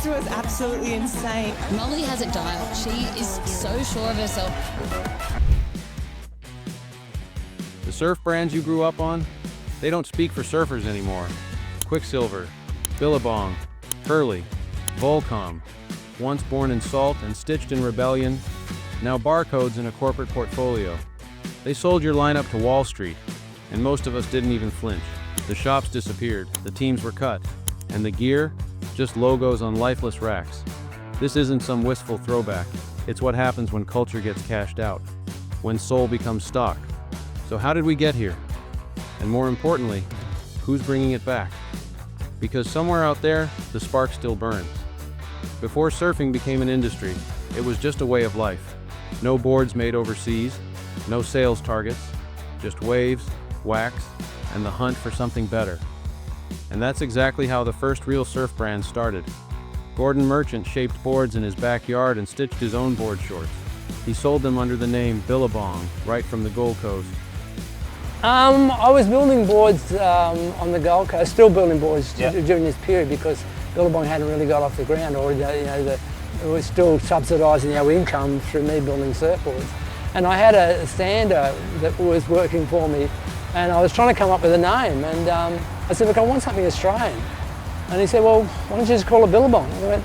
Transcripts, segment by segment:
was absolutely insane. Molly has it dialed. She is so sure of herself. The surf brands you grew up on, they don't speak for surfers anymore. Quiksilver, Billabong, Hurley, Volcom, once born in salt and stitched in rebellion, now barcodes in a corporate portfolio. They sold your lineup to Wall Street, and most of us didn't even flinch. The shops disappeared, the teams were cut, and the gear, just logos on lifeless racks. This isn't some wistful throwback. It's what happens when culture gets cashed out, when soul becomes stock. So how did we get here? And more importantly, who's bringing it back? Because somewhere out there, the spark still burns. Before surfing became an industry, it was just a way of life. No boards made overseas, no sales targets, just waves, wax, and the hunt for something better. And that's exactly how the first real surf brand started. Gordon Merchant shaped boards in his backyard and stitched his own board shorts. He sold them under the name Billabong, right from the Gold Coast. I was building boards on the Gold Coast, still building boards during this period because Billabong hadn't really got off the ground, or it was still subsidising our income through me building surfboards. And I had a sander that was working for me, and I was trying to come up with a name, and I said, look, I want something Australian. And he said, well, why don't you just call it Billabong? I went,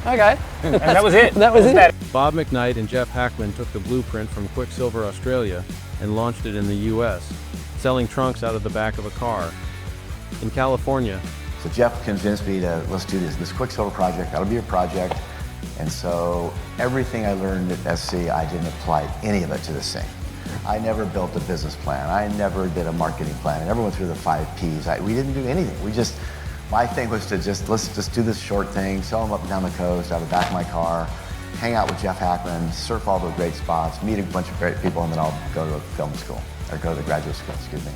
okay. And that was it. That was it. Bob McKnight and Jeff Hackman took the blueprint from Quiksilver, Australia, and launched it in the US, selling trunks out of the back of a car. In California, so Jeff convinced me to, let's do this Quiksilver project, that'll be a project. And so everything I learned at SC, I didn't apply any of it to this thing. I never built a business plan. I never did a marketing plan. I never went through the 5 Ps. We didn't do anything. My thing was to let's just do this short thing, sell them up and down the coast, out of the back of my car, hang out with Jeff Hackman, surf all the great spots, meet a bunch of great people, and then I'll go to film school, or go to the graduate school, excuse me.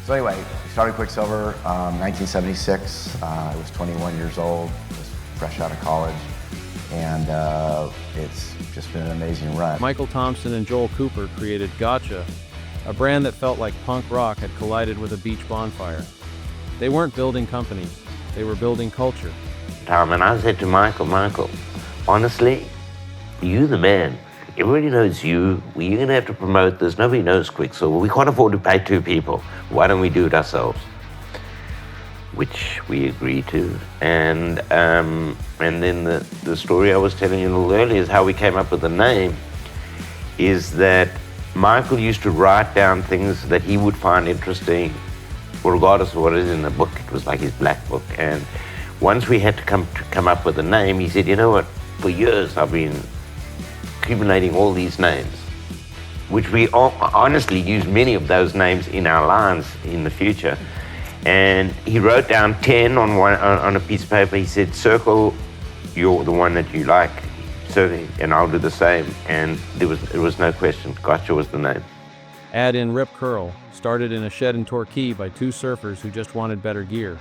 So anyway, we started Quiksilver 1976. I was 21 years old, was fresh out of college, and it's just been an amazing run. Michael Thompson and Joel Cooper created Gotcha, a brand that felt like punk rock had collided with a beach bonfire. They weren't building companies, they were building culture. Tom, and I said to Michael, honestly, you the man. Everybody knows you. You're going to have to promote this. Nobody knows Quiksilver. We can't afford to pay 2 people. Why don't we do it ourselves? Which we agreed to. And then the story I was telling you a little earlier is how we came up with the name, is that Michael used to write down things that he would find interesting, regardless of what is in the book. It was like his black book. And once we had to come up with a name, he said, you know what, for years I've been accumulating all these names, which we honestly use many of those names in our lines in the future. And he wrote down 10 on a piece of paper. He said, circle the one that you like, and I'll do the same. And there was no question. Gotcha was the name. Add in Rip Curl, started in a shed in Torquay by 2 surfers who just wanted better gear.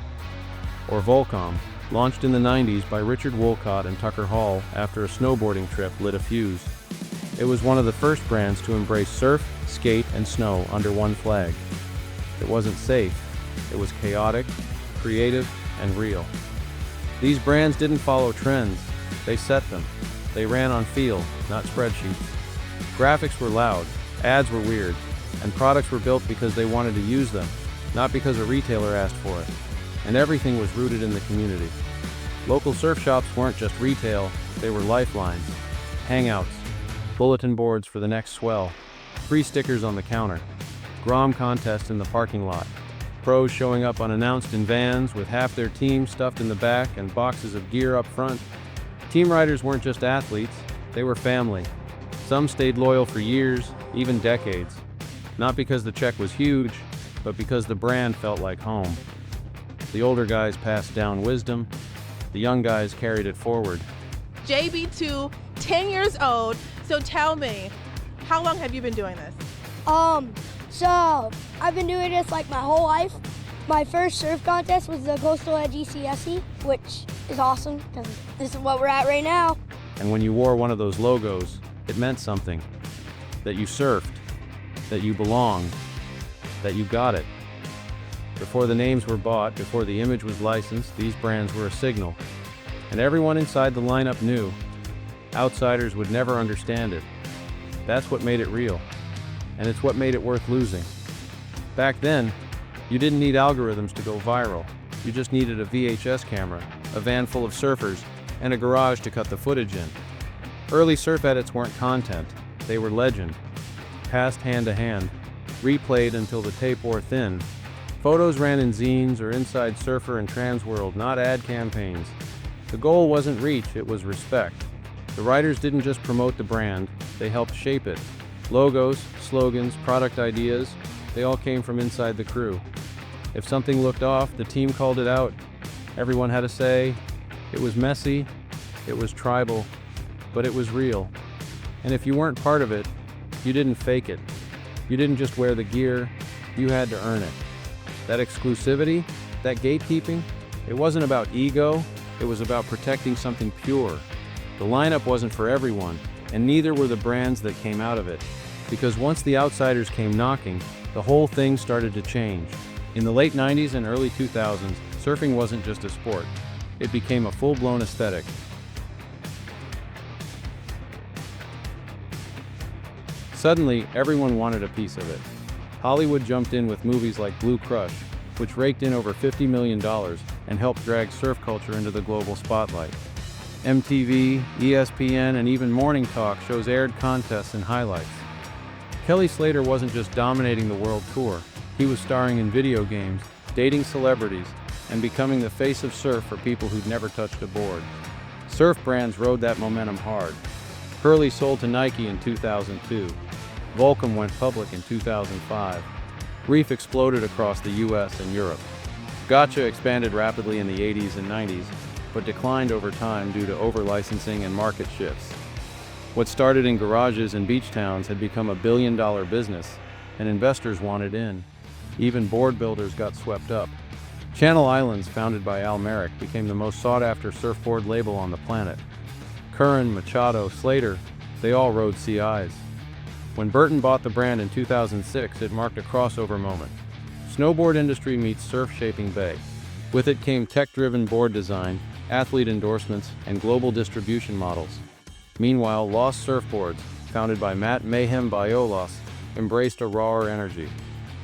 Or Volcom, launched in the 90s by Richard Wolcott and Tucker Hall after a snowboarding trip lit a fuse. It was one of the first brands to embrace surf, skate, and snow under one flag. It wasn't safe. It was chaotic, creative, and real. These brands didn't follow trends. They set them. They ran on feel, not spreadsheets. Graphics were loud, ads were weird, and products were built because they wanted to use them, not because a retailer asked for it. And everything was rooted in the community. Local surf shops weren't just retail, they were lifelines. Hangouts, bulletin boards for the next swell, free stickers on the counter, Grom contest in the parking lot, pros showing up unannounced in vans with half their team stuffed in the back and boxes of gear up front. Team riders weren't just athletes, they were family. Some stayed loyal for years, even decades. Not because the check was huge, but because the brand felt like home. The older guys passed down wisdom, the young guys carried it forward. JB2, 10 years old, so tell me, how long have you been doing this? So I've been doing this like my whole life. My first surf contest was the Coastal Edge ECSE, which is awesome because this is what we're at right now. And when you wore one of those logos, it meant something. That you surfed, that you belonged, that you got it. Before the names were bought, before the image was licensed, these brands were a signal. and everyone inside the lineup knew. Outsiders would never understand it. That's what made it real, and it's what made it worth losing. Back then, you didn't need algorithms to go viral. You just needed a VHS camera, a van full of surfers, and a garage to cut the footage in. Early surf edits weren't content, they were legend. Passed hand to hand, replayed until the tape wore thin. Photos ran in zines or inside Surfer and Transworld, not ad campaigns. The goal wasn't reach, it was respect. The writers didn't just promote the brand, they helped shape it. Logos, slogans, product ideas, they all came from inside the crew. If something looked off, the team called it out. Everyone had a say. It was messy, it was tribal, but it was real. And if you weren't part of it, you didn't fake it. You didn't just wear the gear, you had to earn it. That exclusivity, that gatekeeping, it wasn't about ego, it was about protecting something pure. The lineup wasn't for everyone, and neither were the brands that came out of it. Because once the outsiders came knocking, the whole thing started to change. In the late 90s and early 2000s, surfing wasn't just a sport. It became a full-blown aesthetic. Suddenly, everyone wanted a piece of it. Hollywood jumped in with movies like Blue Crush, which raked in over $50 million and helped drag surf culture into the global spotlight. MTV, ESPN, and even Morning Talk shows aired contests and highlights. Kelly Slater wasn't just dominating the world tour, he was starring in video games, dating celebrities, and becoming the face of surf for people who'd never touched a board. Surf brands rode that momentum hard. Hurley sold to Nike in 2002. Volcom went public in 2005. Reef exploded across the US and Europe. Gotcha expanded rapidly in the 80s and 90s, but declined over time due to over-licensing and market shifts. What started in garages and beach towns had become a billion-dollar business, and investors wanted in. Even board builders got swept up. Channel Islands, founded by Al Merrick, became the most sought-after surfboard label on the planet. Curran, Machado, Slater, they all rode CIs. When Burton bought the brand in 2006, it marked a crossover moment. Snowboard industry meets surf shaping bay. With it came tech-driven board design, athlete endorsements, and global distribution models. Meanwhile, Lost Surfboards, founded by Matt Mayhem Bayolos, embraced a rawer energy.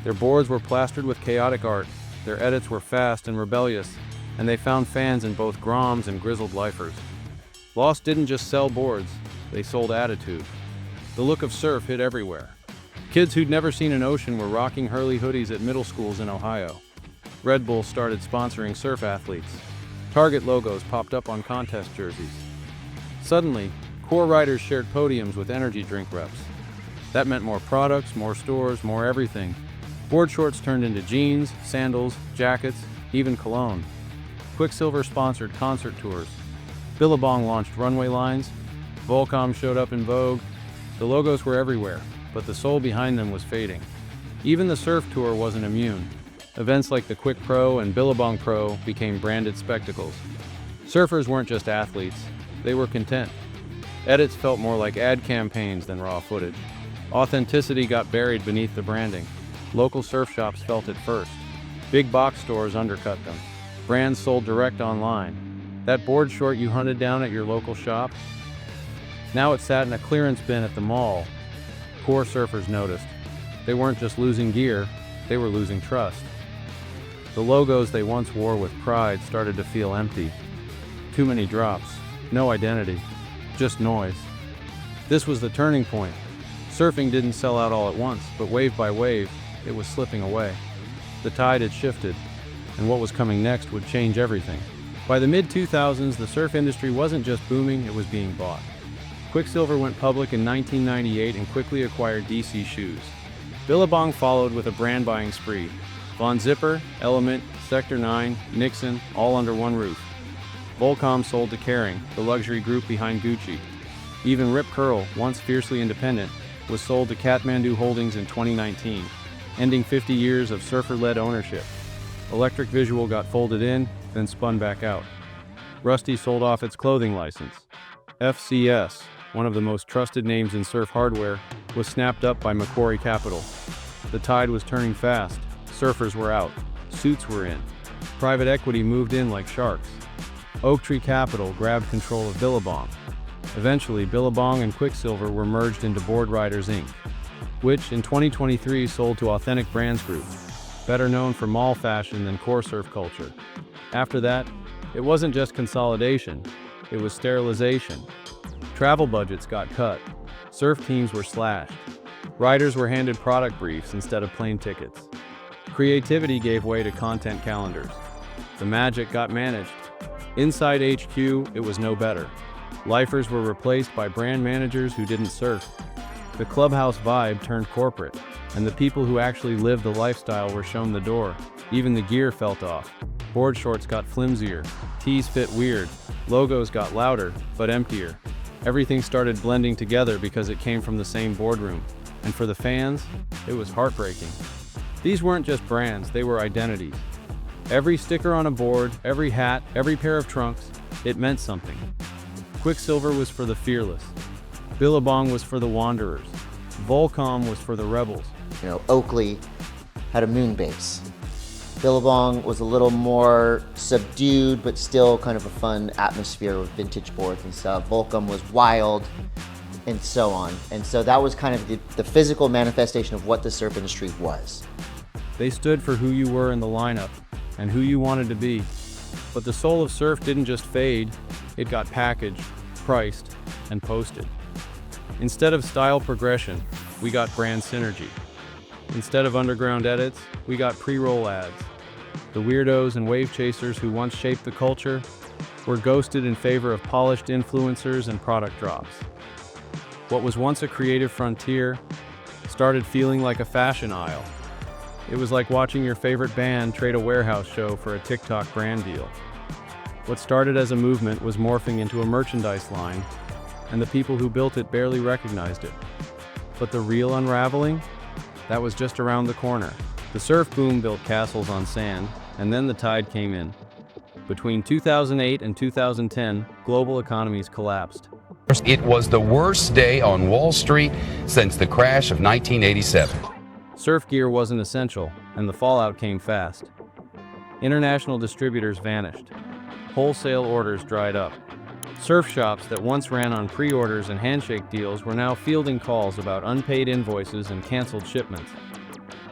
Their boards were plastered with chaotic art, their edits were fast and rebellious, and they found fans in both Groms and grizzled lifers. Lost didn't just sell boards, they sold attitude. The look of surf hit everywhere. Kids who'd never seen an ocean were rocking Hurley hoodies at middle schools in Ohio. Red Bull started sponsoring surf athletes. Target logos popped up on contest jerseys. Suddenly, core riders shared podiums with energy drink reps. That meant more products, more stores, more everything. Board shorts turned into jeans, sandals, jackets, even cologne. Quiksilver sponsored concert tours. Billabong launched runway lines. Volcom showed up in Vogue. The logos were everywhere, but the soul behind them was fading. Even the surf tour wasn't immune. Events like the Quick Pro and Billabong Pro became branded spectacles. Surfers weren't just athletes, they were content. Edits felt more like ad campaigns than raw footage. Authenticity got buried beneath the branding. Local surf shops felt it first. Big box stores undercut them. Brands sold direct online. That board short you hunted down at your local shop? Now it sat in a clearance bin at the mall. Core surfers noticed. They weren't just losing gear, they were losing trust. The logos they once wore with pride started to feel empty. Too many drops, no identity, just noise. This was the turning point. Surfing didn't sell out all at once, but wave by wave, it was slipping away. The tide had shifted, and what was coming next would change everything. By the mid-2000s, the surf industry wasn't just booming, it was being bought. Quiksilver went public in 1998 and quickly acquired DC Shoes. Billabong followed with a brand buying spree. Von Zipper, Element, Sector 9, Nixon, all under one roof. Volcom sold to Kering, the luxury group behind Gucci. Even Rip Curl, once fiercely independent, was sold to Kathmandu Holdings in 2019, ending 50 years of surfer-led ownership. Electric Visual got folded in, then spun back out. Rusty sold off its clothing license. FCS, one of the most trusted names in surf hardware, was snapped up by Macquarie Capital. The tide was turning fast. Surfers were out. Suits were in. Private equity moved in like sharks. Oak Tree Capital grabbed control of Billabong. Eventually, Billabong and Quiksilver were merged into Board Riders Inc., which in 2023 sold to Authentic Brands Group, better known for mall fashion than core surf culture. After that, it wasn't just consolidation, it was sterilization. Travel budgets got cut, surf teams were slashed, riders were handed product briefs instead of plane tickets. Creativity gave way to content calendars. The magic got managed. Inside HQ, it was no better. Lifers were replaced by brand managers who didn't surf. The clubhouse vibe turned corporate, and the people who actually lived the lifestyle were shown the door. Even the gear felt off. Board shorts got flimsier, tees fit weird, logos got louder, but emptier. Everything started blending together because it came from the same boardroom. And for the fans, it was heartbreaking. These weren't just brands, they were identities. Every sticker on a board, every hat, every pair of trunks, it meant something. Quiksilver was for the fearless. Billabong was for the wanderers. Volcom was for the rebels. You know, Oakley had a moon base. Billabong was a little more subdued, but still kind of a fun atmosphere with vintage boards and stuff. Volcom was wild, and so on. And so that was kind of the physical manifestation of what the surf industry was. They stood for who you were in the lineup and who you wanted to be. But the soul of surf didn't just fade, it got packaged, priced, and posted. Instead of style progression, we got brand synergy. Instead of underground edits, we got pre-roll ads. The weirdos and wave chasers who once shaped the culture were ghosted in favor of polished influencers and product drops. What was once a creative frontier started feeling like a fashion aisle. It was like watching your favorite band trade a warehouse show for a TikTok brand deal. What started as a movement was morphing into a merchandise line, and the people who built it barely recognized it. But the real unraveling? That was just around the corner. The surf boom built castles on sand, and then the tide came in. Between 2008 and 2010, global economies collapsed. It was the worst day on Wall Street since the crash of 1987. Surf gear wasn't essential, and the fallout came fast. International distributors vanished. Wholesale orders dried up. Surf shops that once ran on pre-orders and handshake deals were now fielding calls about unpaid invoices and canceled shipments.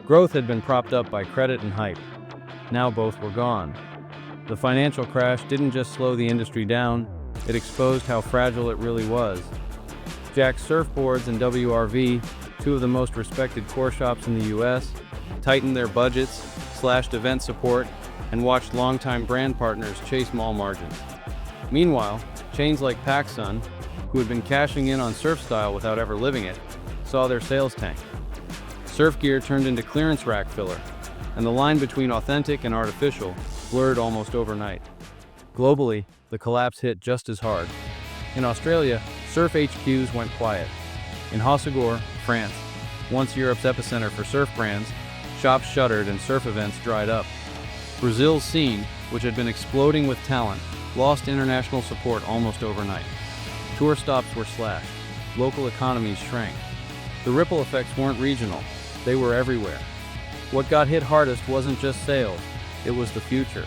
Growth had been propped up by credit and hype. Now both were gone. The financial crash didn't just slow the industry down, it exposed how fragile it really was. Jack's Surfboards and WRV, two of the most respected core shops in the US, tightened their budgets, slashed event support, and watched longtime brand partners chase mall margins. Meanwhile, chains like PacSun, who had been cashing in on surf style without ever living it, saw their sales tank. Surf gear turned into clearance rack filler, and the line between authentic and artificial blurred almost overnight. Globally, the collapse hit just as hard. In Australia, surf HQs went quiet. In Hossegor, France, once Europe's epicenter for surf brands, shops shuttered and surf events dried up. Brazil's scene, which had been exploding with talent, lost international support almost overnight. Tour stops were slashed. Local economies shrank. The ripple effects weren't regional. They were everywhere. What got hit hardest wasn't just sales. It was the future.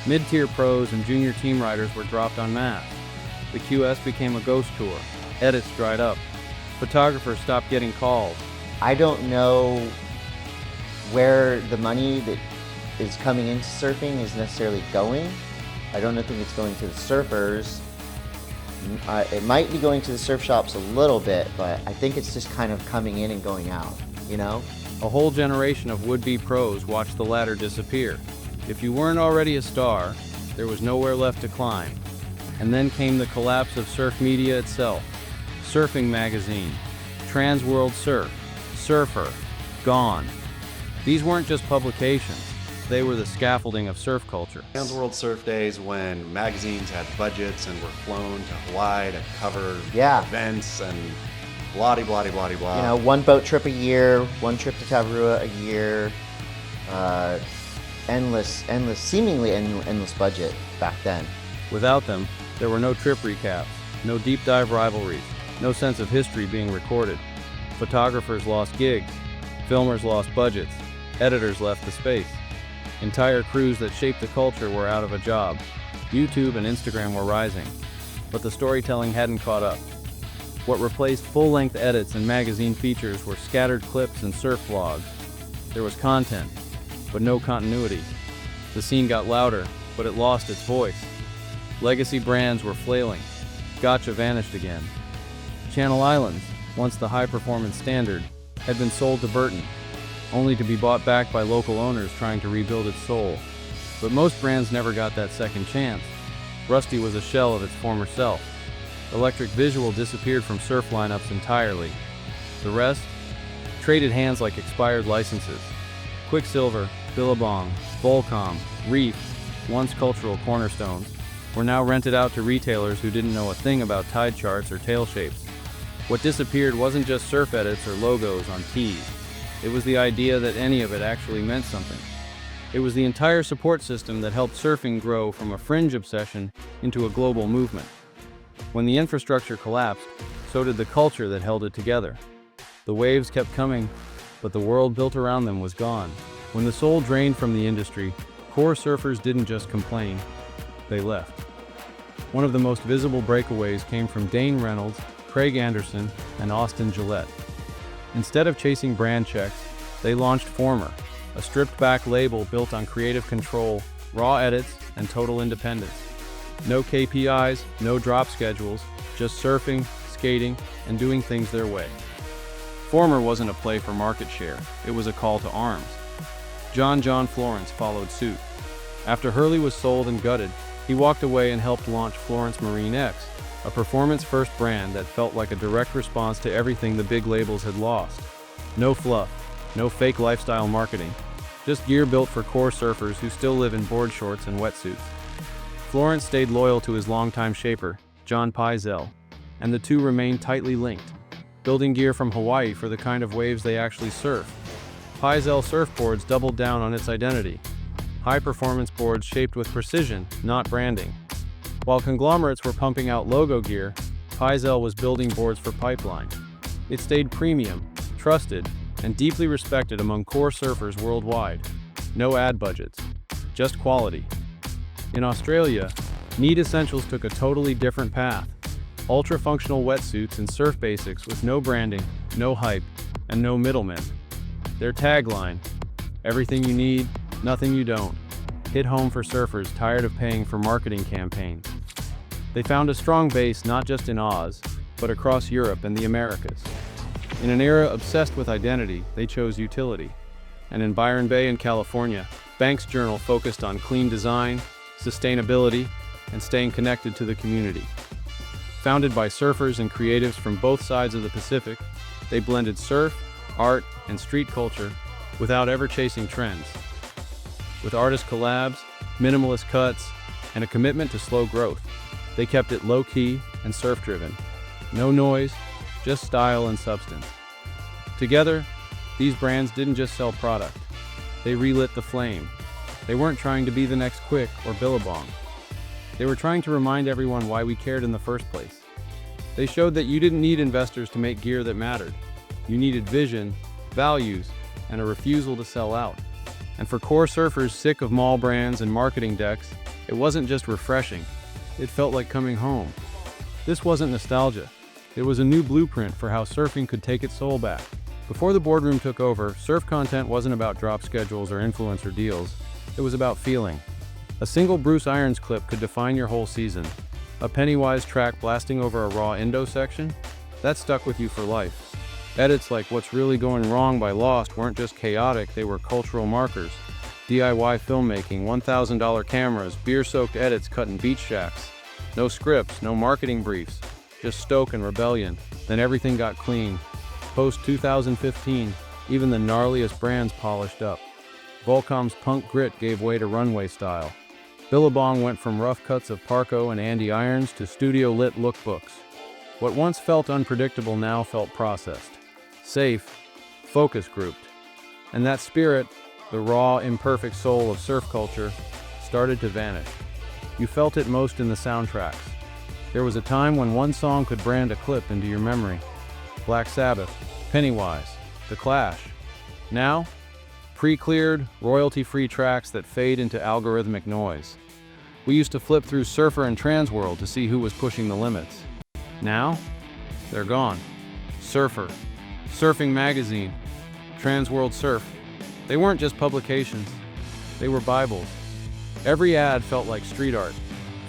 Mid-tier pros and junior team riders were dropped en masse. The QS became a ghost tour. Edits dried up. Photographers stopped getting calls. I don't know where the money that is coming into surfing is necessarily going. I don't think it's going to the surfers. It might be going to the surf shops a little bit, but I think it's just kind of coming in and going out, you know? A whole generation of would-be pros watched the ladder disappear. If you weren't already a star, there was nowhere left to climb. And then came the collapse of surf media itself. Surfing Magazine, Trans World Surf, Surfer, gone. These weren't just publications. They were the scaffolding of surf culture. Trans World Surf Days, when magazines had budgets and were flown to Hawaii to cover events and blah-de-blah-de-blah-de-blah. You know, one boat trip a year, one trip to Tavarua a year, seemingly endless budget back then. Without them, there were no trip recaps, no deep dive rivalries, no sense of history being recorded. Photographers lost gigs, filmers lost budgets, editors left the space. Entire crews that shaped the culture were out of a job. YouTube and Instagram were rising, but the storytelling hadn't caught up. What replaced full-length edits and magazine features were scattered clips and surf vlogs. There was content, but no continuity. The scene got louder, but it lost its voice. Legacy brands were flailing. Gotcha vanished again. Channel Islands, once the high-performance standard, had been sold to Burton, only to be bought back by local owners trying to rebuild its soul. But most brands never got that second chance. Rusty was a shell of its former self. Electric Visual disappeared from surf lineups entirely. The rest traded hands like expired licenses. Quiksilver, Billabong, Volcom, Reef, once cultural cornerstones, were now rented out to retailers who didn't know a thing about tide charts or tail shapes. What disappeared wasn't just surf edits or logos on tees. It was the idea that any of it actually meant something. It was the entire support system that helped surfing grow from a fringe obsession into a global movement. When the infrastructure collapsed, so did the culture that held it together. The waves kept coming, but the world built around them was gone. When the soul drained from the industry, core surfers didn't just complain, they left. One of the most visible breakaways came from Dane Reynolds, Craig Anderson, and Austin Gillette. Instead of chasing brand checks, they launched Former, a stripped-back label built on creative control, raw edits, and total independence. No KPIs, no drop schedules, just surfing, skating, and doing things their way. Former wasn't a play for market share, it was a call to arms. John Florence followed suit. After Hurley was sold and gutted, he walked away and helped launch Florence Marine X, a performance-first brand that felt like a direct response to everything the big labels had lost. No fluff, no fake lifestyle marketing, just gear built for core surfers who still live in board shorts and wetsuits. Florence stayed loyal to his longtime shaper, John Pizell, and the two remained tightly linked, building gear from Hawaii for the kind of waves they actually surf. Pizell surfboards doubled down on its identity. High-performance boards shaped with precision, not branding. While conglomerates were pumping out logo gear, Pizell was building boards for Pipeline. It stayed premium, trusted, and deeply respected among core surfers worldwide. No ad budgets, just quality. In Australia, Need Essentials took a totally different path. Ultra-functional wetsuits and surf basics with no branding, no hype, and no middlemen. Their tagline, "Everything you need, nothing you don't," hit home for surfers tired of paying for marketing campaigns. They found a strong base not just in Oz, but across Europe and the Americas. In an era obsessed with identity, they chose utility. And in Byron Bay in California, Banks Journal focused on clean design, sustainability, and staying connected to the community. Founded by surfers and creatives from both sides of the Pacific, they blended surf, art, and street culture without ever chasing trends. With artist collabs, minimalist cuts, and a commitment to slow growth, they kept it low-key and surf-driven. No noise, just style and substance. Together, these brands didn't just sell product. They relit the flame. They weren't trying to be the next Quik or Billabong. They were trying to remind everyone why we cared in the first place. They showed that you didn't need investors to make gear that mattered. You needed vision, values, and a refusal to sell out. And for core surfers sick of mall brands and marketing decks, it wasn't just refreshing. It felt like coming home. This wasn't nostalgia. It was a new blueprint for how surfing could take its soul back. Before the boardroom took over, surf content wasn't about drop schedules or influencer deals. It was about feeling. A single Bruce Irons clip could define your whole season. A Pennywise track blasting over a raw Indo section? That stuck with you for life. Edits like What's Really Going Wrong by Lost weren't just chaotic, they were cultural markers. DIY filmmaking, $1,000 cameras, beer-soaked edits cut in beach shacks. No scripts, no marketing briefs, just stoke and rebellion. Then everything got clean. Post-2015, even the gnarliest brands polished up. Volcom's punk grit gave way to runway style. Billabong went from rough cuts of Parco and Andy Irons to studio-lit lookbooks. What once felt unpredictable now felt processed. Safe, focus-grouped. And that spirit, the raw, imperfect soul of surf culture, started to vanish. You felt it most in the soundtracks. There was a time when one song could brand a clip into your memory. Black Sabbath, Pennywise, The Clash. Now, Pre-cleared, royalty-free tracks that fade into algorithmic noise. We used to flip through Surfer and Transworld to see who was pushing the limits. Now, they're gone. Surfer, Surfing Magazine, Transworld Surf. They weren't just publications, they were Bibles. Every ad felt like street art,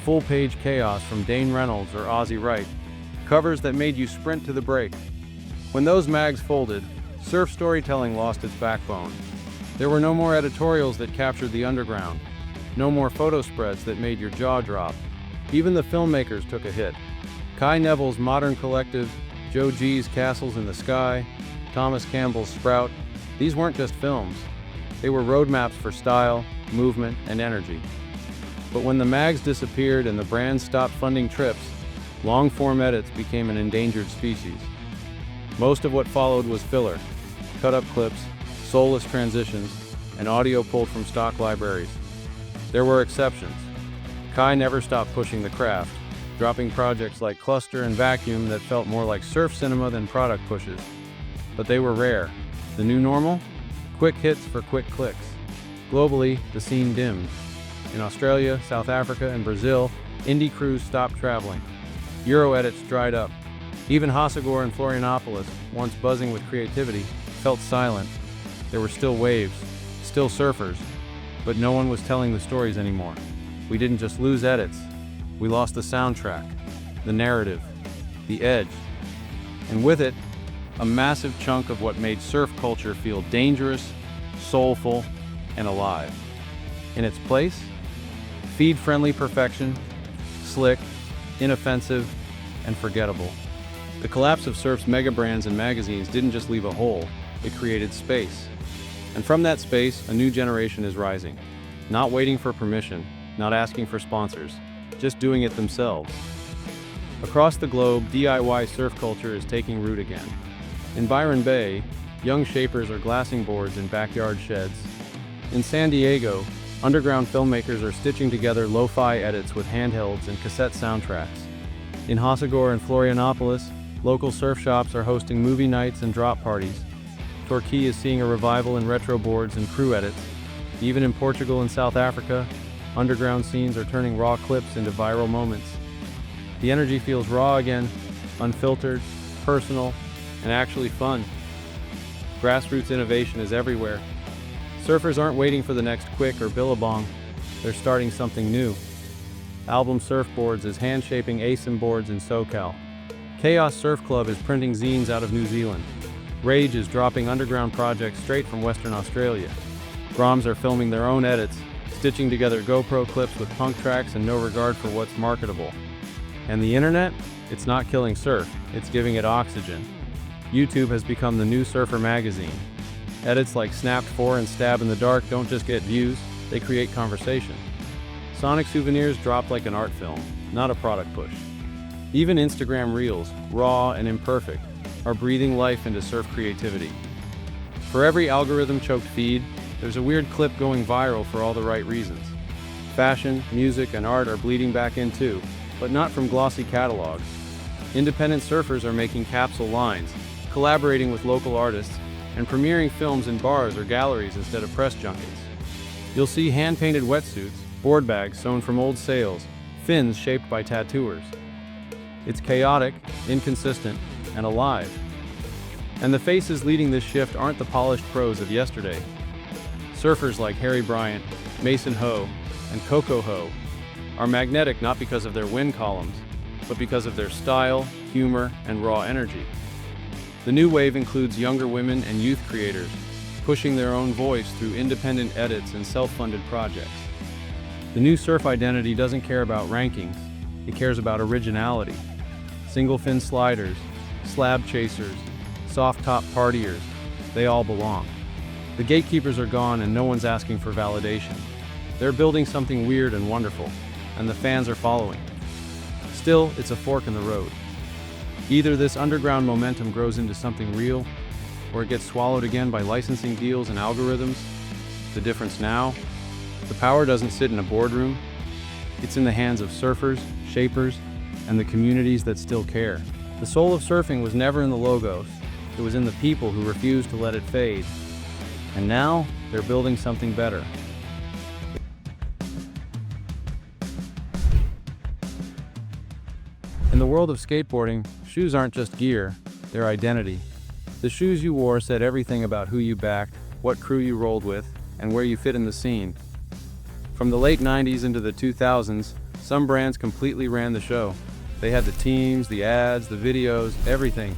full-page chaos from Dane Reynolds or Ozzie Wright, covers that made you sprint to the break. When those mags folded, surf storytelling lost its backbone. There were no more editorials that captured the underground, no more photo spreads that made your jaw drop. Even the filmmakers took a hit. Kai Neville's Modern Collective, Joe G's Castles in the Sky, Thomas Campbell's Sprout, these weren't just films. They were roadmaps for style, movement, and energy. But when the mags disappeared and the brands stopped funding trips, long-form edits became an endangered species. Most of what followed was filler, cut-up clips, soulless transitions, and audio pulled from stock libraries. There were exceptions. Kai never stopped pushing the craft, dropping projects like Cluster and Vacuum that felt more like surf cinema than product pushes. But they were rare. The new normal? Quick hits for quick clicks. Globally, the scene dimmed. In Australia, South Africa, and Brazil, indie crews stopped traveling. Euro edits dried up. Even Hossegor and Florianopolis, once buzzing with creativity, felt silent. There were still waves, still surfers, but no one was telling the stories anymore. We didn't just lose edits, we lost the soundtrack, the narrative, the edge, and with it, a massive chunk of what made surf culture feel dangerous, soulful, and alive. In its place, feed-friendly perfection, slick, inoffensive, and forgettable. The collapse of surf's mega brands and magazines didn't just leave a hole, it created space. And from that space, a new generation is rising. Not waiting for permission, not asking for sponsors, just doing it themselves. Across the globe, DIY surf culture is taking root again. In Byron Bay, young shapers are glassing boards in backyard sheds. In San Diego, underground filmmakers are stitching together lo-fi edits with handhelds and cassette soundtracks. In Hossegor and Florianopolis, local surf shops are hosting movie nights and drop parties. Torquay is seeing a revival in retro boards and crew edits. Even in Portugal and South Africa, underground scenes are turning raw clips into viral moments. The energy feels raw again, unfiltered, personal, and actually fun. Grassroots innovation is everywhere. Surfers aren't waiting for the next Quik or Billabong, they're starting something new. Album Surfboards is hand-shaping ASIM boards in SoCal. Chaos Surf Club is printing zines out of New Zealand. Rage is dropping underground projects straight from Western Australia. Groms are filming their own edits, stitching together GoPro clips with punk tracks and no regard for what's marketable. And the internet? It's not killing surf, it's giving it oxygen. YouTube has become the new surfer magazine. Edits like Snapped 4 and Stab in the Dark don't just get views, they create conversation. Sonic souvenirs drop like an art film, not a product push. Even Instagram Reels, raw and imperfect, are breathing life into surf creativity. For every algorithm-choked feed, there's a weird clip going viral for all the right reasons. Fashion, music, and art are bleeding back in too, but not from glossy catalogs. Independent surfers are making capsule lines, collaborating with local artists, and premiering films in bars or galleries instead of press junkets. You'll see hand-painted wetsuits, board bags sewn from old sails, fins shaped by tattooers. It's chaotic, inconsistent, and alive. And the faces leading this shift aren't the polished pros of yesterday. Surfers like Harry Bryant, Mason Ho, and Coco Ho are magnetic not because of their win columns, but because of their style, humor, and raw energy. The new wave includes younger women and youth creators, pushing their own voice through independent edits and self-funded projects. The new surf identity doesn't care about rankings, it cares about originality. Single fin sliders, slab chasers, soft top partiers, they all belong. The gatekeepers are gone and no one's asking for validation. They're building something weird and wonderful, and the fans are following. Still, it's a fork in the road. Either this underground momentum grows into something real, or it gets swallowed again by licensing deals and algorithms. The difference now? The power doesn't sit in a boardroom. It's in the hands of surfers, shapers, and the communities that still care. The soul of surfing was never in the logos. It was in the people who refused to let it fade. And now, they're building something better. In the world of skateboarding, shoes aren't just gear, they're identity. The shoes you wore said everything about who you backed, what crew you rolled with, and where you fit in the scene. From the late 90s into the 2000s, some brands completely ran the show. They had the teams, the ads, the videos, everything.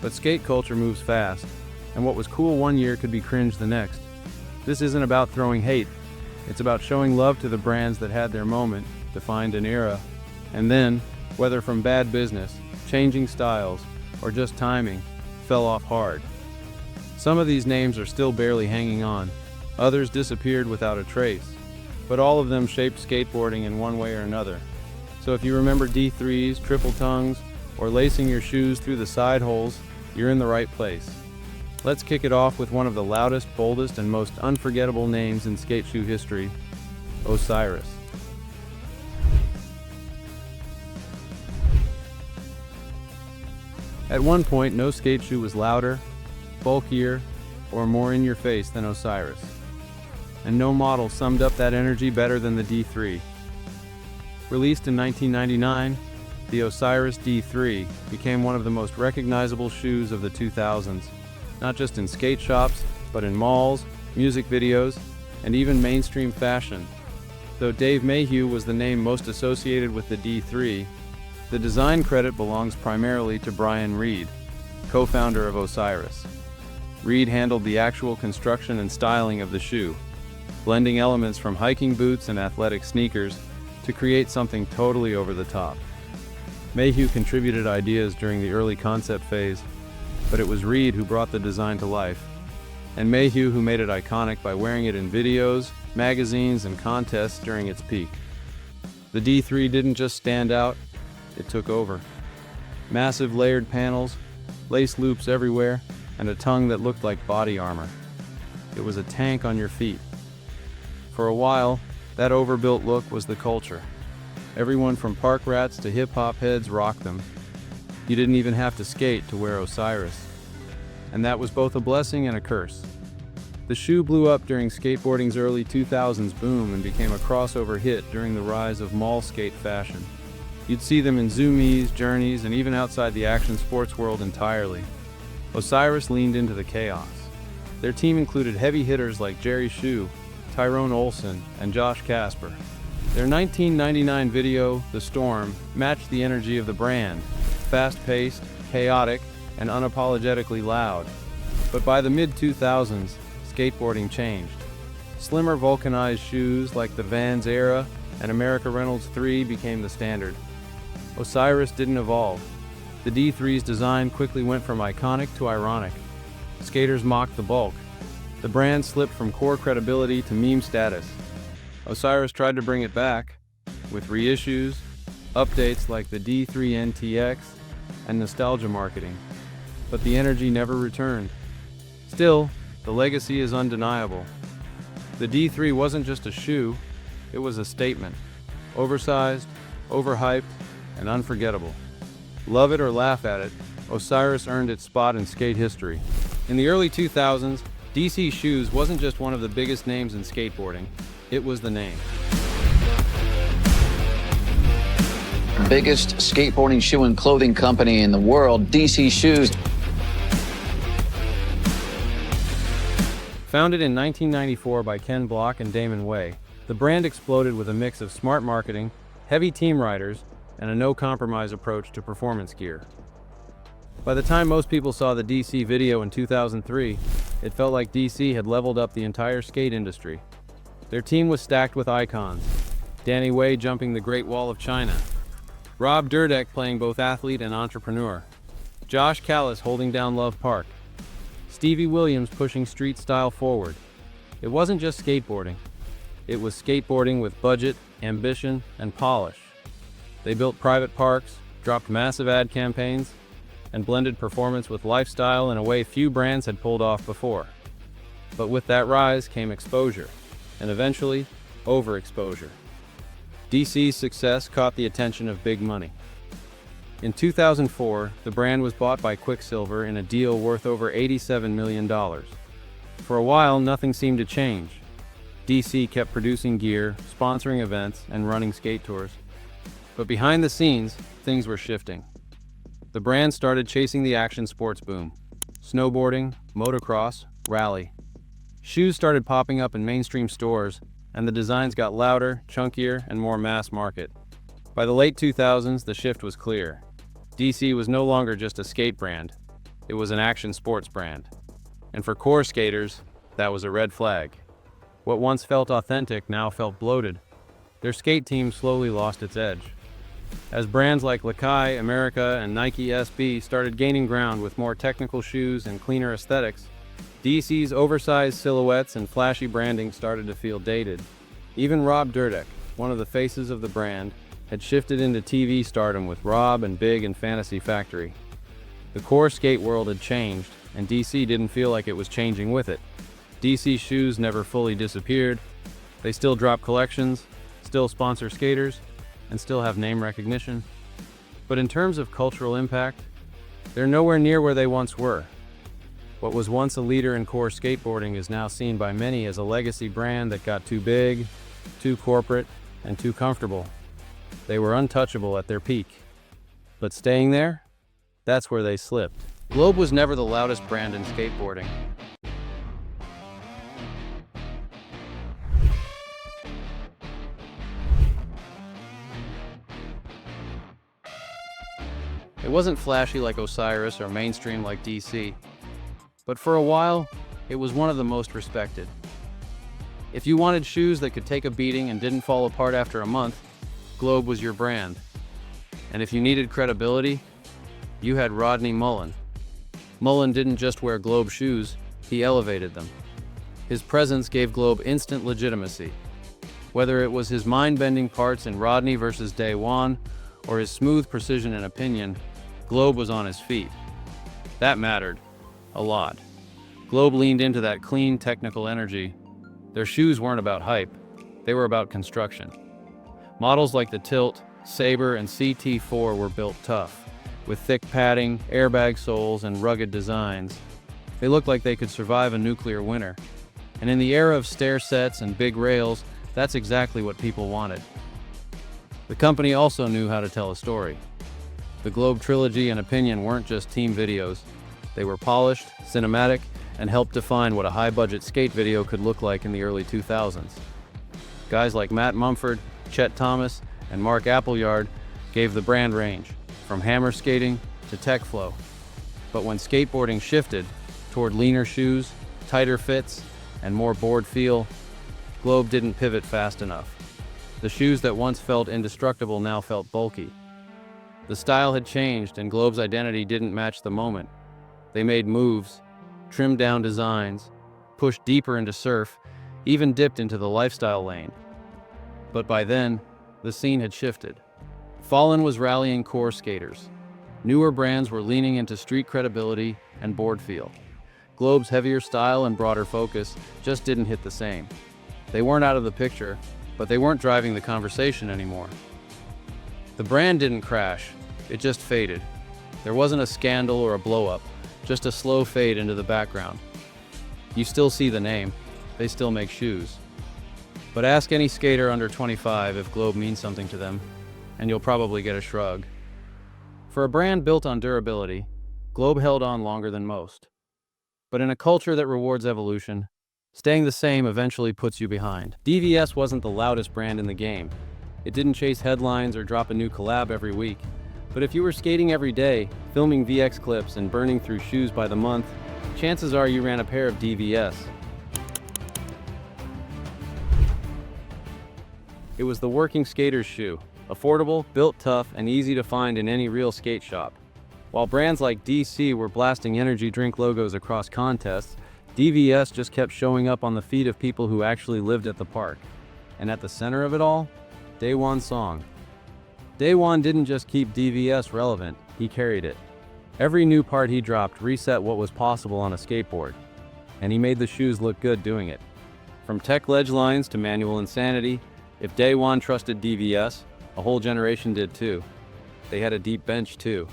But skate culture moves fast, and what was cool one year could be cringe the next. This isn't about throwing hate. It's about showing love to the brands that had their moment, defined an era, and then, whether from bad business, changing styles, or just timing, fell off hard. Some of these names are still barely hanging on. Others disappeared without a trace. But all of them shaped skateboarding in one way or another. So if you remember D3s, triple tongues, or lacing your shoes through the side holes, you're in the right place. Let's kick it off with one of the loudest, boldest, and most unforgettable names in skate shoe history, Osiris. At one point, no skate shoe was louder, bulkier, or more in your face than Osiris. And no model summed up that energy better than the D3. Released in 1999, the Osiris D3 became one of the most recognizable shoes of the 2000s, not just in skate shops, but in malls, music videos, and even mainstream fashion. Though Dave Mayhew was the name most associated with the D3, the design credit belongs primarily to Brian Reed, co-founder of Osiris. Reed handled the actual construction and styling of the shoe, blending elements from hiking boots and athletic sneakers to create something totally over the top. Mayhew contributed ideas during the early concept phase, but it was Reed who brought the design to life, and Mayhew who made it iconic by wearing it in videos, magazines, and contests during its peak. The D3 didn't just stand out, it took over. Massive layered panels, lace loops everywhere, and a tongue that looked like body armor. It was a tank on your feet. For a while, that overbuilt look was the culture. Everyone from park rats to hip-hop heads rocked them. You didn't even have to skate to wear Osiris. And that was both a blessing and a curse. The shoe blew up during skateboarding's early 2000s boom and became a crossover hit during the rise of mall skate fashion. You'd see them in Zoomies, Journeys, and even outside the action sports world entirely. Osiris leaned into the chaos. Their team included heavy hitters like Jerry Shue, Tyrone Olsen, and Josh Casper. Their 1999 video, The Storm, matched the energy of the brand, fast-paced, chaotic, and unapologetically loud. But by the mid-2000s, skateboarding changed. Slimmer vulcanized shoes like the Vans Era and America Reynolds 3 became the standard. Osiris didn't evolve. The D3's design quickly went from iconic to ironic. Skaters mocked the bulk. The brand slipped from core credibility to meme status. Osiris tried to bring it back, with reissues, updates like the D3 NTX, and nostalgia marketing. But the energy never returned. Still, the legacy is undeniable. The D3 wasn't just a shoe, it was a statement. Oversized, overhyped, and unforgettable. Love it or laugh at it, Osiris earned its spot in skate history. In the early 2000s, DC Shoes wasn't just one of the biggest names in skateboarding, it was the name. Biggest skateboarding shoe and clothing company in the world, DC Shoes. Founded in 1994 by Ken Block and Damon Way, the brand exploded with a mix of smart marketing, heavy team riders, and a no-compromise approach to performance gear. By the time most people saw the DC video in 2003, it felt like DC had leveled up the entire skate industry. Their team was stacked with icons. Danny Way jumping the Great Wall of China. Rob Dyrdek playing both athlete and entrepreneur. Josh Callis holding down Love Park. Stevie Williams pushing street style forward. It wasn't just skateboarding. It was skateboarding with budget, ambition, and polish. They built private parks, dropped massive ad campaigns, and blended performance with lifestyle in a way few brands had pulled off before. But with that rise came exposure, and eventually, overexposure. DC's success caught the attention of big money. In 2004, the brand was bought by Quiksilver in a deal worth over $87 million. For a while, nothing seemed to change. DC kept producing gear, sponsoring events, and running skate tours. But behind the scenes, things were shifting. The brand started chasing the action sports boom. Snowboarding, motocross, rally. Shoes started popping up in mainstream stores, and the designs got louder, chunkier, and more mass market. By the late 2000s, the shift was clear. DC was no longer just a skate brand. It was an action sports brand. And for core skaters, that was a red flag. What once felt authentic now felt bloated. Their skate team slowly lost its edge. As brands like Lakai, America, and Nike SB started gaining ground with more technical shoes and cleaner aesthetics, DC's oversized silhouettes and flashy branding started to feel dated. Even Rob Dyrdek, one of the faces of the brand, had shifted into TV stardom with Rob and Big and Fantasy Factory. The core skate world had changed, and DC didn't feel like it was changing with it. DC shoes never fully disappeared. They still drop collections, still sponsor skaters, and still have name recognition. But in terms of cultural impact, they're nowhere near where they once were. What was once a leader in core skateboarding is now seen by many as a legacy brand that got too big, too corporate, and too comfortable. They were untouchable at their peak. But staying there? That's where they slipped. Globe was never the loudest brand in skateboarding. It wasn't flashy like Osiris or mainstream like DC. But for a while, it was one of the most respected. If you wanted shoes that could take a beating and didn't fall apart after a month, Globe was your brand. And if you needed credibility, you had Rodney Mullen. Mullen didn't just wear Globe shoes, he elevated them. His presence gave Globe instant legitimacy. Whether it was his mind-bending parts in Rodney versus Day One, or his smooth precision and opinion, Globe was on his feet. That mattered. A lot. Globe leaned into that clean, technical energy. Their shoes weren't about hype, they were about construction. Models like the Tilt, Sabre, and CT4 were built tough, with thick padding, airbag soles, and rugged designs. They looked like they could survive a nuclear winter. And in the era of stair sets and big rails, that's exactly what people wanted. The company also knew how to tell a story. The Globe trilogy and Opinion weren't just team videos. They were polished, cinematic, and helped define what a high-budget skate video could look like in the early 2000s. Guys like Matt Mumford, Chet Thomas, and Mark Appleyard gave the brand range, from hammer skating to tech flow. But when skateboarding shifted toward leaner shoes, tighter fits, and more board feel, Globe didn't pivot fast enough. The shoes that once felt indestructible now felt bulky. The style had changed, and Globe's identity didn't match the moment. They made moves, trimmed down designs, pushed deeper into surf, even dipped into the lifestyle lane. But by then, the scene had shifted. Fallen was rallying core skaters. Newer brands were leaning into street credibility and board feel. Globe's heavier style and broader focus just didn't hit the same. They weren't out of the picture, but they weren't driving the conversation anymore. The brand didn't crash, it just faded. There wasn't a scandal or a blow-up, just a slow fade into the background. You still see the name, they still make shoes. But ask any skater under 25 if Globe means something to them, and you'll probably get a shrug. For a brand built on durability, Globe held on longer than most. But in a culture that rewards evolution, staying the same eventually puts you behind. DVS wasn't the loudest brand in the game. It didn't chase headlines or drop a new collab every week. But if you were skating every day, filming VX clips and burning through shoes by the month, chances are you ran a pair of DVS. It was the working skater's shoe, affordable, built tough, and easy to find in any real skate shop. While brands like DC were blasting energy drink logos across contests, DVS just kept showing up on the feet of people who actually lived at the park. And at the center of it all, Day One's song. Day One didn't just keep DVS relevant, he carried it. Every new part he dropped reset what was possible on a skateboard, and he made the shoes look good doing it. From tech ledge lines to manual insanity, if Day One trusted DVS, a whole generation did too. They had a deep bench too.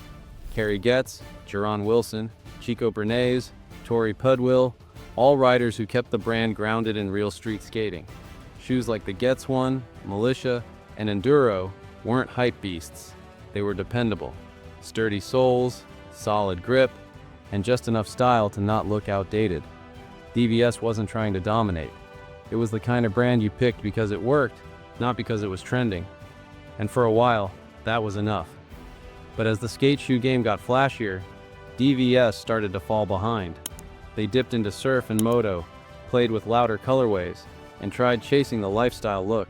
Kerry Getz, Jerron Wilson, Chico Bernays, Tori Pudwill, All riders who kept the brand grounded in real street skating. Shoes like the Gets One, Militia, and Enduro weren't hype beasts. They were dependable. Sturdy soles, solid grip, and just enough style to not look outdated. DVS wasn't trying to dominate. It was the kind of brand you picked because it worked, not because it was trending. And for a while, that was enough. But as the skate shoe game got flashier, DVS started to fall behind. They dipped into surf and moto, played with louder colorways, and tried chasing the lifestyle look.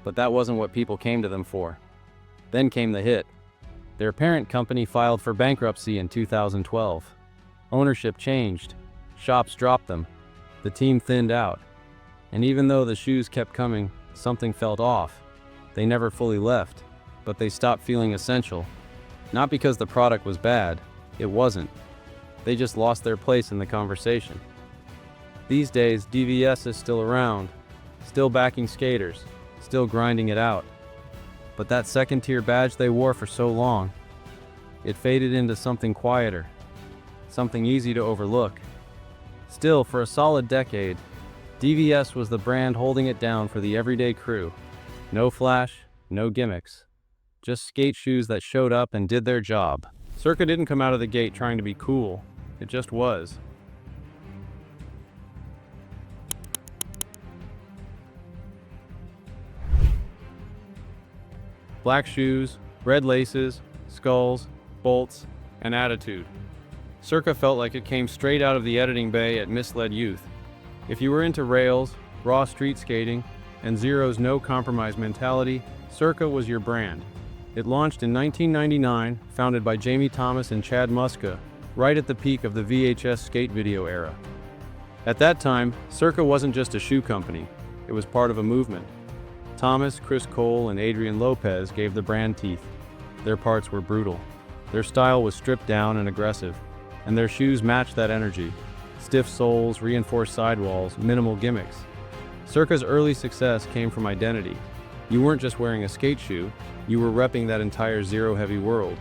But that wasn't what people came to them for. Then came the hit. Their parent company filed for bankruptcy in 2012. Ownership changed. Shops dropped them. The team thinned out. And even though the shoes kept coming, something felt off. They never fully left, but they stopped feeling essential. Not because the product was bad, it wasn't. They just lost their place in the conversation. These days, DVS is still around, still backing skaters, still grinding it out. But that second-tier badge they wore for so long, it faded into something quieter, something easy to overlook. Still, for a solid decade, DVS was the brand holding it down for the everyday crew. No flash, no gimmicks. Just skate shoes that showed up and did their job. Circa didn't come out of the gate trying to be cool. It just was. Black shoes, red laces, skulls, bolts, and attitude. Circa felt like it came straight out of the editing bay at Misled Youth. If you were into rails, raw street skating, and Zero's no-compromise mentality, Circa was your brand. It launched in 1999, founded by Jamie Thomas and Chad Muska, right at the peak of the VHS skate video era. At that time, Circa wasn't just a shoe company, it was part of a movement. Thomas, Chris Cole, and Adrian Lopez gave the brand teeth. Their parts were brutal. Their style was stripped down and aggressive, and their shoes matched that energy. Stiff soles, reinforced sidewalls, minimal gimmicks. Circa's early success came from identity. You weren't just wearing a skate shoe, you were repping that entire zero-heavy world.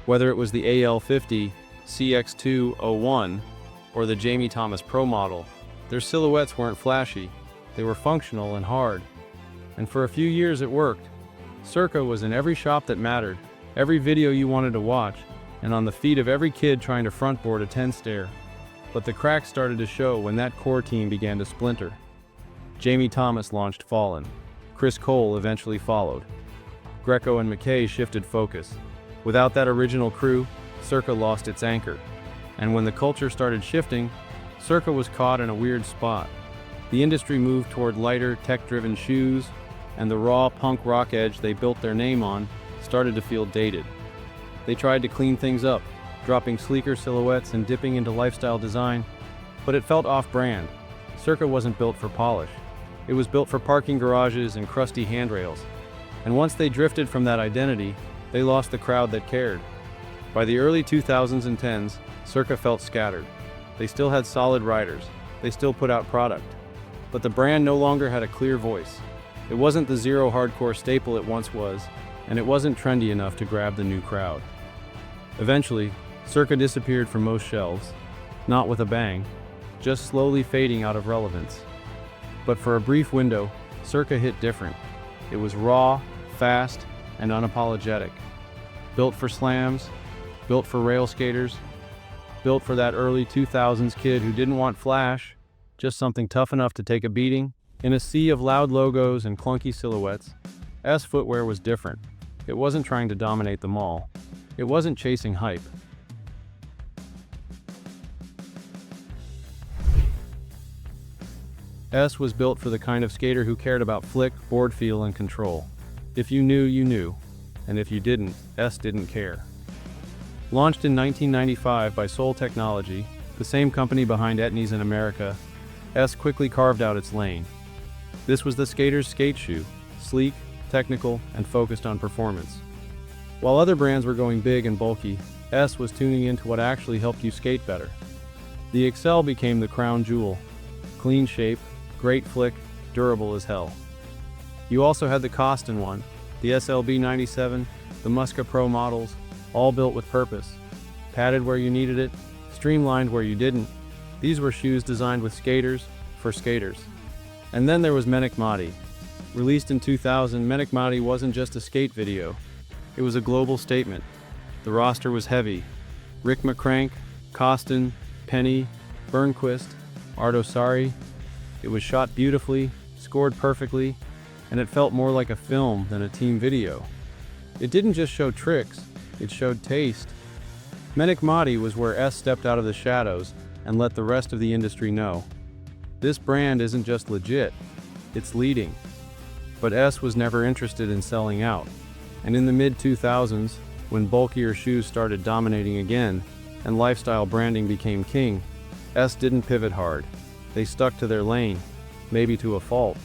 Whether it was the AL50, CX201, or the Jamie Thomas Pro model, their silhouettes weren't flashy, they were functional and hard. And for a few years it worked. Circa was in every shop that mattered, every video you wanted to watch, and on the feet of every kid trying to frontboard a 10-stair. But the cracks started to show when that core team began to splinter. Jamie Thomas launched Fallen. Chris Cole eventually followed. Greco and McKay shifted focus. Without that original crew, Circa lost its anchor. And when the culture started shifting, Circa was caught in a weird spot. The industry moved toward lighter, tech-driven shoes, and the raw punk rock edge they built their name on started to feel dated. They tried to clean things up, dropping sleeker silhouettes and dipping into lifestyle design, but it felt off-brand. Circa wasn't built for polish. It was built for parking garages and crusty handrails. And once they drifted from that identity, they lost the crowd that cared. By the early 2000s and 10s, Circa felt scattered. They still had solid riders. They still put out product. But the brand no longer had a clear voice. It wasn't the zero hardcore staple it once was, and it wasn't trendy enough to grab the new crowd. Eventually, Circa disappeared from most shelves, not with a bang, just slowly fading out of relevance. But for a brief window, Circa hit different. It was raw, fast, and unapologetic. Built for slams, built for rail skaters, built for that early 2000s kid who didn't want flash, just something tough enough to take a beating. In a sea of loud logos and clunky silhouettes, S footwear was different. It wasn't trying to dominate the mall. It wasn't chasing hype. S was built for the kind of skater who cared about flick, board feel, and control. If you knew, you knew. And if you didn't, S didn't care. Launched in 1995 by Soul Technology, the same company behind Etnies in America, S quickly carved out its lane. This was the skater's skate shoe, sleek, technical, and focused on performance. While other brands were going big and bulky, S was tuning into what actually helped you skate better. The Excel became the crown jewel. Clean shape, great flick, durable as hell. You also had the Costin one, the SLB 97, the Muska Pro models, all built with purpose. Padded where you needed it, streamlined where you didn't, These were shoes designed with skaters for skaters. And then there was Menikmati. Released in 2000, Menikmati wasn't just a skate video. It was a global statement. The roster was heavy. Rick McCrank, Costin, Penny, Burnquist, Ardo Sari. It was shot beautifully, scored perfectly, and it felt more like a film than a team video. It didn't just show tricks, it showed taste. Menikmati was where S stepped out of the shadows and let the rest of the industry know. This brand isn't just legit, it's leading. But S was never interested in selling out. And in the mid-2000s, when bulkier shoes started dominating again, and lifestyle branding became king, S didn't pivot hard. They stuck to their lane, maybe to a fault.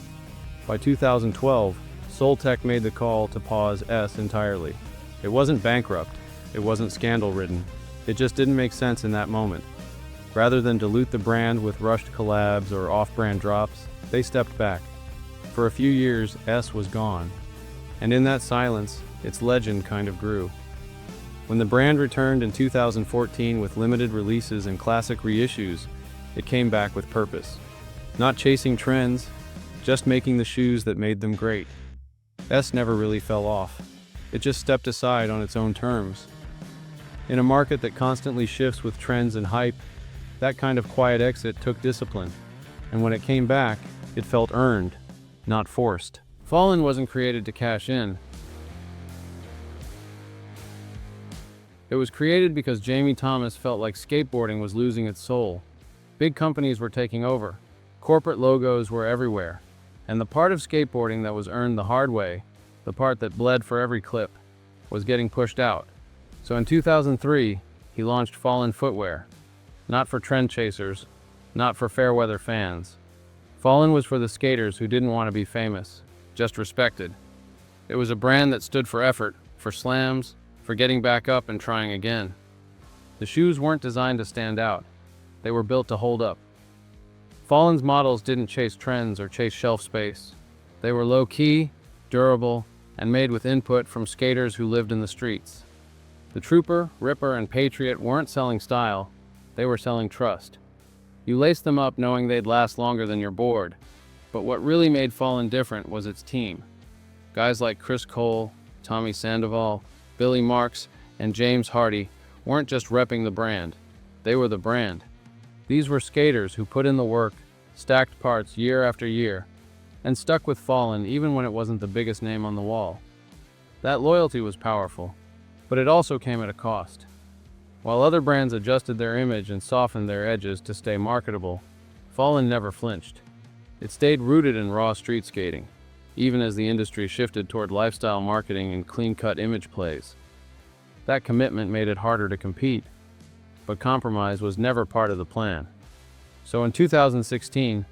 By 2012, Soltech made the call to pause S entirely. It wasn't bankrupt, it wasn't scandal-ridden, it just didn't make sense in that moment. Rather than dilute the brand with rushed collabs or off-brand drops, they stepped back. For a few years, S was gone. And in that silence, its legend kind of grew. When the brand returned in 2014 with limited releases and classic reissues, it came back with purpose. Not chasing trends, just making the shoes that made them great. S never really fell off. It just stepped aside on its own terms. In a market that constantly shifts with trends and hype, that kind of quiet exit took discipline. And when it came back, it felt earned, not forced. Fallen wasn't created to cash in. It was created because Jamie Thomas felt like skateboarding was losing its soul. Big companies were taking over. Corporate logos were everywhere. And the part of skateboarding that was earned the hard way, the part that bled for every clip, was getting pushed out. So in 2003, he launched Fallen Footwear. Not for trend chasers, not for fair weather fans. Fallen was for the skaters who didn't want to be famous, just respected. It was a brand that stood for effort, for slams, for getting back up and trying again. The shoes weren't designed to stand out. They were built to hold up. Fallen's models didn't chase trends or chase shelf space. They were low-key, durable, and made with input from skaters who lived in the streets. The Trooper, Ripper, and Patriot weren't selling style, they were selling trust. You laced them up knowing they'd last longer than your board, but what really made Fallen different was its team. Guys like Chris Cole, Tommy Sandoval, Billy Marks, and James Hardy weren't just repping the brand, they were the brand. These were skaters who put in the work, stacked parts year after year, and stuck with Fallen even when it wasn't the biggest name on the wall. That loyalty was powerful, but it also came at a cost. While other brands adjusted their image and softened their edges to stay marketable, Fallen never flinched. It stayed rooted in raw street skating, even as the industry shifted toward lifestyle marketing and clean-cut image plays. That commitment made it harder to compete, but compromise was never part of the plan. So in 2016,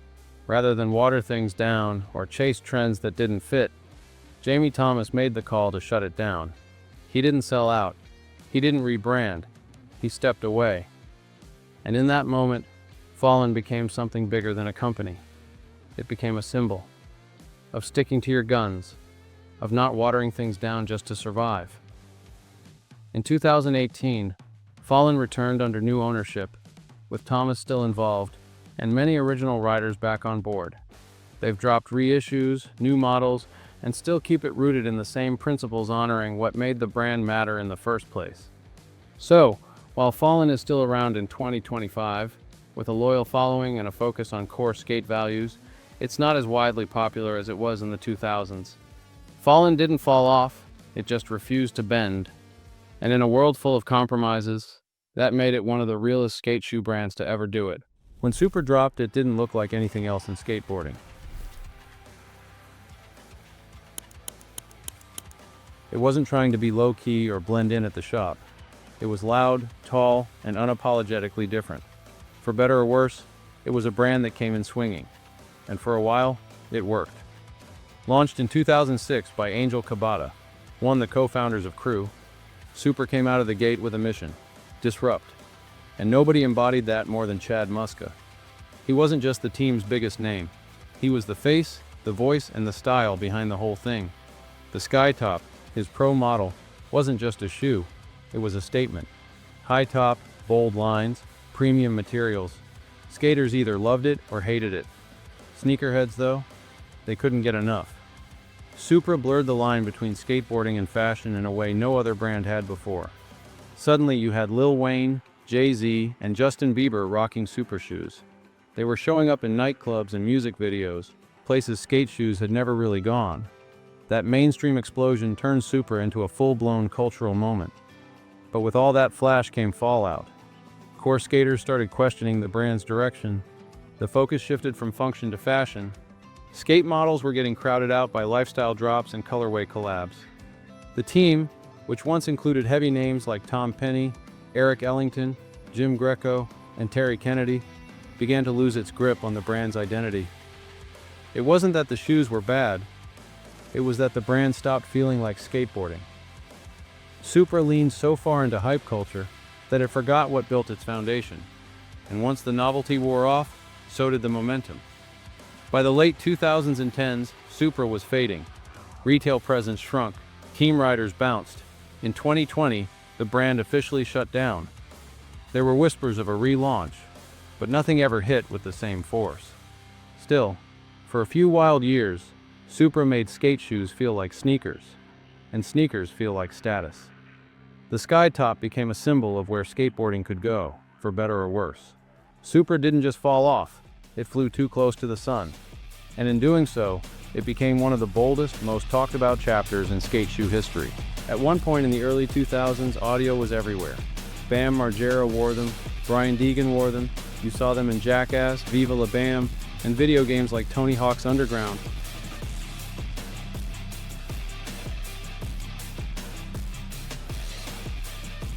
rather than water things down or chase trends that didn't fit, Jamie Thomas made the call to shut it down. He didn't sell out. He didn't rebrand. He stepped away. And in that moment, Fallen became something bigger than a company. It became a symbol of sticking to your guns, of not watering things down just to survive. In 2018, Fallen returned under new ownership, with Thomas still involved, and many original riders back on board. They've dropped reissues, new models, and still keep it rooted in the same principles honoring what made the brand matter in the first place. So, while Fallen is still around in 2025, with a loyal following and a focus on core skate values, it's not as widely popular as it was in the 2000s. Fallen didn't fall off, it just refused to bend. And in a world full of compromises, that made it one of the realest skate shoe brands to ever do it. When Super dropped, it didn't look like anything else in skateboarding. It wasn't trying to be low-key or blend in at the shop. It was loud, tall, and unapologetically different. For better or worse, it was a brand that came in swinging. And for a while, it worked. Launched in 2006 by Angel Kabata, one of the co-founders of Crew, Super came out of the gate with a mission: disrupt. And nobody embodied that more than Chad Muska. He wasn't just the team's biggest name. He was the face, the voice, and the style behind the whole thing. The Skytop, his pro model, wasn't just a shoe, it was a statement. High top, bold lines, premium materials. Skaters either loved it or hated it. Sneakerheads, though, they couldn't get enough. Supra blurred the line between skateboarding and fashion in a way no other brand had before. Suddenly you had Lil Wayne, Jay-Z, and Justin Bieber rocking Supra shoes. They were showing up in nightclubs and music videos, places skate shoes had never really gone. That mainstream explosion turned Supra into a full-blown cultural moment. But with all that flash came fallout. Core skaters started questioning the brand's direction. The focus shifted from function to fashion. Skate models were getting crowded out by lifestyle drops and colorway collabs. The team, which once included heavy names like Tom Penny, Eric Ellington, Jim Greco, and Terry Kennedy, began to lose its grip on the brand's identity. It wasn't that the shoes were bad, it was that the brand stopped feeling like skateboarding. Supra leaned so far into hype culture that it forgot what built its foundation. And once the novelty wore off, so did the momentum. By the late 2000s and 10s, Supra was fading. Retail presence shrunk, team riders bounced. In 2020, the brand officially shut down. There were whispers of a relaunch, but nothing ever hit with the same force. Still, for a few wild years, Supra made skate shoes feel like sneakers, and sneakers feel like status. The Skytop became a symbol of where skateboarding could go, for better or worse. Supra didn't just fall off, it flew too close to the sun. And in doing so, it became one of the boldest, most talked about chapters in skate shoe history. At one point in the early 2000s, audio was everywhere. Bam Margera wore them, Brian Deegan wore them, you saw them in Jackass, Viva La Bam, and video games like Tony Hawk's Underground.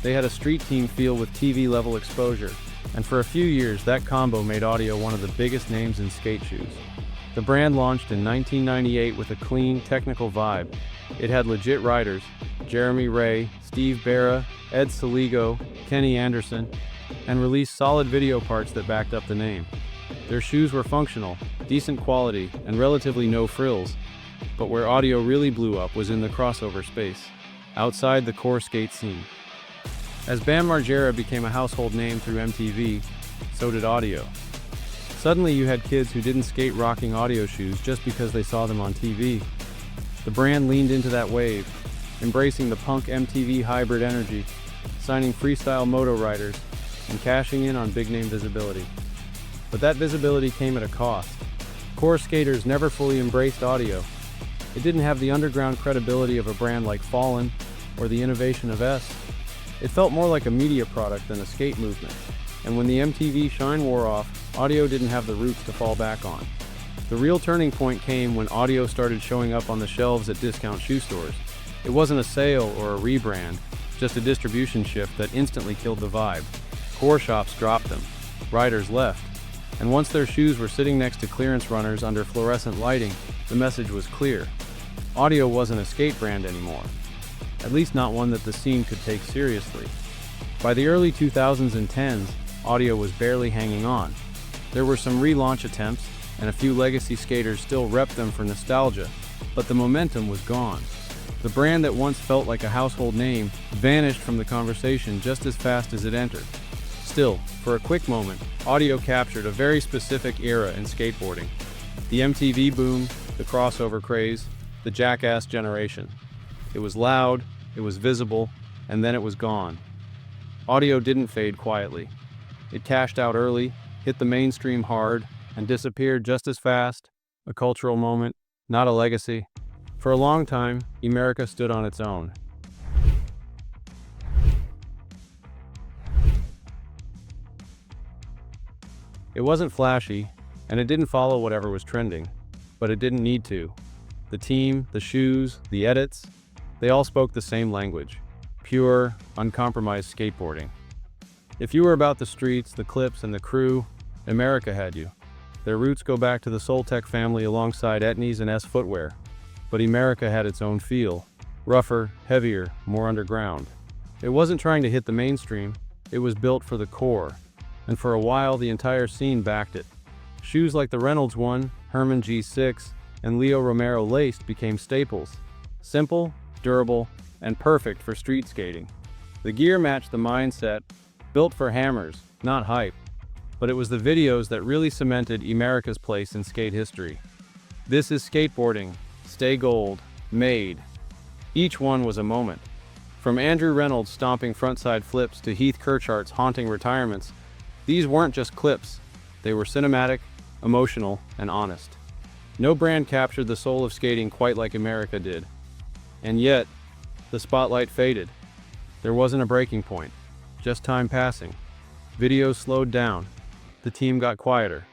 They had a street team feel with TV-level exposure, and for a few years that combo made audio one of the biggest names in skate shoes. The brand launched in 1998 with a clean, technical vibe. It had legit riders, Jeremy Ray, Steve Barra, Ed Saligo, Kenny Anderson, and released solid video parts that backed up the name. Their shoes were functional, decent quality, and relatively no frills, but where audio really blew up was in the crossover space, outside the core skate scene. As Bam Margera became a household name through MTV, so did audio. Suddenly you had kids who didn't skate rocking audio shoes just because they saw them on TV. The brand leaned into that wave, embracing the punk MTV hybrid energy, signing freestyle moto riders, and cashing in on big-name visibility. But that visibility came at a cost. Core skaters never fully embraced audio. It didn't have the underground credibility of a brand like Fallen or the innovation of S. It felt more like a media product than a skate movement. And when the MTV shine wore off, audio didn't have the roots to fall back on. The real turning point came when audio started showing up on the shelves at discount shoe stores. It wasn't a sale or a rebrand, just a distribution shift that instantly killed the vibe. Core shops dropped them, riders left, and once their shoes were sitting next to clearance runners under fluorescent lighting, the message was clear. Audio wasn't a skate brand anymore. At least not one that the scene could take seriously. By the early 2000s and 10s, audio was barely hanging on. There were some relaunch attempts, and a few legacy skaters still repped them for nostalgia, but the momentum was gone. The brand that once felt like a household name vanished from the conversation just as fast as it entered. Still, for a quick moment, audio captured a very specific era in skateboarding. The MTV boom, the crossover craze, the Jackass generation. It was loud, it was visible, and then it was gone. Audio didn't fade quietly. It cashed out early, hit the mainstream hard, and disappeared just as fast. A cultural moment, not a legacy. For a long time, America stood on its own. It wasn't flashy, and it didn't follow whatever was trending, but it didn't need to. The team, the shoes, the edits, they all spoke the same language. Pure, uncompromised skateboarding. If you were about the streets, the clips, and the crew, America had you. Their roots go back to the Soltec family alongside Etnies and S Footwear. But America had its own feel. Rougher, heavier, more underground. It wasn't trying to hit the mainstream, it was built for the core. And for a while, the entire scene backed it. Shoes like the Reynolds one, Herman G6, and Leo Romero Laced became staples. Simple, durable, and perfect for street skating. The gear matched the mindset, built for hammers, not hype. but it was the videos that really cemented America's place in skate history. This is Skateboarding, Stay Gold, Made. Each one was a moment. From Andrew Reynolds stomping frontside flips to Heath Kirchart's haunting retirements, these weren't just clips. They were cinematic, emotional, and honest. No brand captured the soul of skating quite like America did. And yet, the spotlight faded. There wasn't a breaking point, just time passing. Videos slowed down. The team got quieter.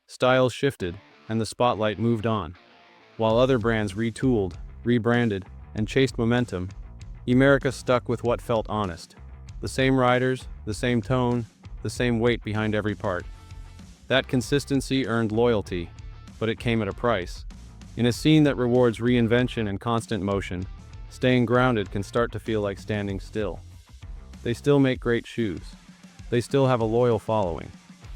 Styles shifted, and the spotlight moved on. While other brands retooled, rebranded, and chased momentum, America stuck with what felt honest. The same riders, the same tone, the same weight behind every part. That consistency earned loyalty, but it came at a price. In a scene that rewards reinvention and constant motion, staying grounded can start to feel like standing still. They still make great shoes. They still have a loyal following.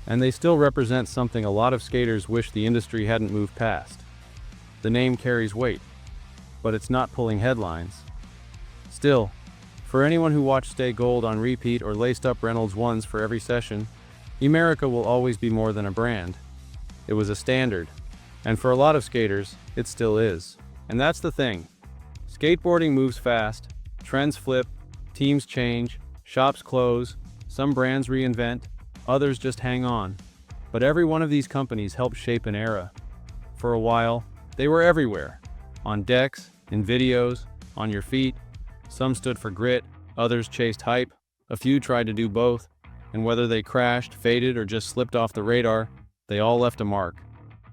And they still represent something a lot of skaters wish the industry hadn't moved past. The name carries weight, but it's not pulling headlines. Still, for anyone who watched Stay Gold on repeat or laced up Reynolds ones for every session, America will always be more than a brand. It was a standard, and for a lot of skaters, it still is. And that's the thing. Skateboarding moves fast, trends flip, teams change, shops close, some brands reinvent, others just hang on. But every one of these companies helped shape an era. For a while, they were everywhere. On decks, in videos, on your feet. Some stood for grit, others chased hype, a few tried to do both, and whether they crashed, faded, or just slipped off the radar, they all left a mark.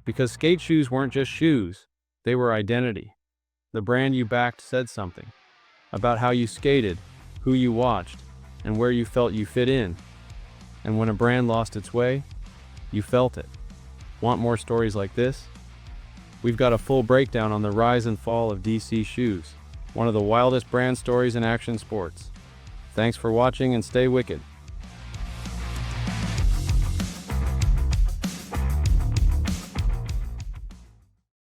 Because skate shoes weren't just shoes, they were identity. The brand you backed said something about how you skated, who you watched, and where you felt you fit in. And when a brand lost its way, you felt it. Want more stories like this? We've got a full breakdown on the rise and fall of DC shoes, one of the wildest brand stories in action sports. Thanks for watching and stay wicked.